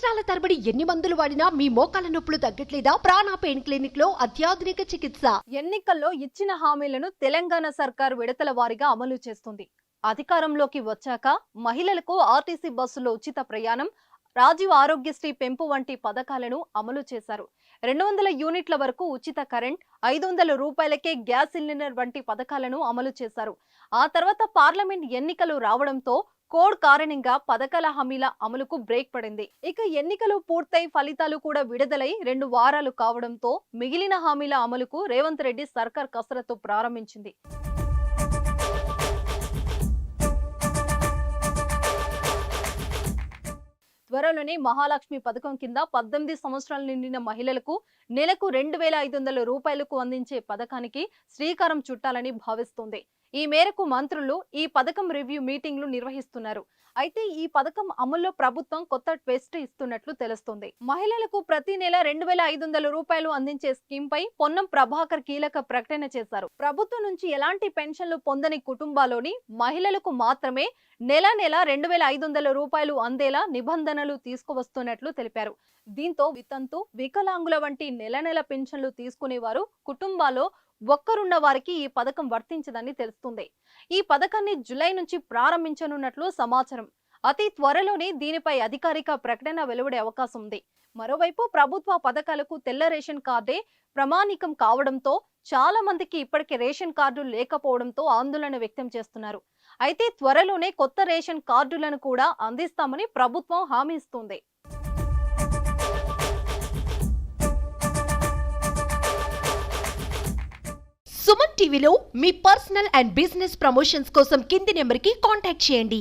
సంవత్సరాల తరబడి ఎన్ని మందులు వాడినా మీ మోకాల నొప్పులు తగ్గట్లేదా? ప్రాణ పెయిన్ క్లినిక్ లో అత్యాధునిక చికిత్స. ఎన్నికల్లో ఇచ్చిన హామీలను తెలంగాణ సర్కార్ విడతల వారీగా అమలు చేస్తుంది. అధికారంలోకి వచ్చాక మహిళలకు ఆర్టీసీ బస్సులో ఉచిత ప్రయాణం, రాజీవ్ ఆరోగ్యశ్రీ పెంపు వంటి పథకాలను అమలు చేశారు. 200 యూనిట్ల వరకు ఉచిత కరెంట్, 500 రూపాయలకే గ్యాస్ సిలిండర్ వంటి పథకాలను అమలు చేశారు. ఆ తర్వాత పార్లమెంట్ ఎన్నికలు రావడంతో కోడ్ కారణంగా పథకాల హామీల అమలుకు బ్రేక్ పడింది. ఇక ఎన్నికలు పూర్తయి ఫలితాలు కూడా విడుదలై 2 వారాలు కావడంతో మిగిలిన హామీల అమలుకు రేవంత్ రెడ్డి సర్కార్ కసరత్తు ప్రారంభించింది. త్వరలోనే మహాలక్ష్మి పథకం కింద 18 సంవత్సరాలు నిండిన మహిళలకు నెలకు 2500 రూపాయలకు అందించే పథకానికి శ్రీకారం చుట్టాలని భావిస్తోంది. ఈ మేరకు మంత్రులు ఈ పథకం రివ్యూ మీటింగ్లు నిర్వహిస్తున్నారు. అయితే ఈ పథకం అమల్లో ప్రభుత్వం కొత్త ట్విస్ట్ ఇస్తున్నట్లు తెలుస్తోంది. మహిళలకు ప్రతి నెల 2500 రూపాయలు అందించే స్కీమ్ పై పొన్నం ప్రభాకర్ కీలక ప్రకటన చేశారు. ప్రభుత్వం నుంచి ఎలాంటి పెన్షన్లు పొందని కుటుంబాల్లోని మహిళలకు మాత్రమే నెల 2500 రూపాయలు అందేలా నిబంధనలు తీసుకువస్తున్నట్లు తెలిపారు. దీంతో వితంతు, వికలాంగుల వంటి నెల పెన్షన్లు తీసుకునేవారు కుటుంబాల్లో ఒక్కరున్న వారికి ఈ పథకం వర్తించదని తెలుస్తుంది. ఈ పథకాన్ని జూలై నుంచి ప్రారంభించనున్నట్లు సమాచారం. అతి త్వరలోనే దీనిపై అధికారిక ప్రకటన వెలువడే అవకాశం ఉంది. మరోవైపు ప్రభుత్వ పథకాలకు తెల్ల రేషన్ కార్డే ప్రామాణికం కావడంతో చాలా మందికి ఇప్పటికే రేషన్ కార్డులు లేకపోవడంతో ఆందోళన వ్యక్తం చేస్తున్నారు. అయితే త్వరలోనే కొత్త రేషన్ కార్డులను కూడా అందిస్తామని ప్రభుత్వం హామీ ఇస్తుంది. సుమన్ టీవీలో మీ పర్సనల్ అండ్ బిజినెస్ ప్రమోషన్స్ కోసం కింది నెంబర్కి కాంటాక్ట్ చేయండి.